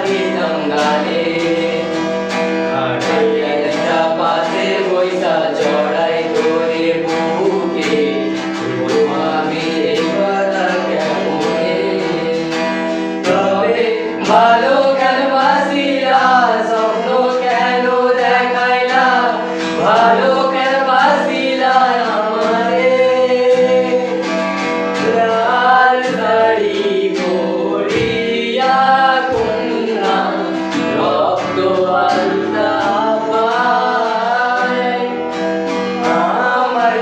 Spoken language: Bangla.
দিতাম গানে খাটাইয়া পাশে বইসা জড়াই করে বুকে আমি এবার কেমনে তবে ভালো কেন বাসিলা স্বপ্ন কেন দেখাইলা ভালো কেন বাসিলা আমারে লাল শাড়ি পরিয়া কন্যা রক্ত আলতা পায় আমার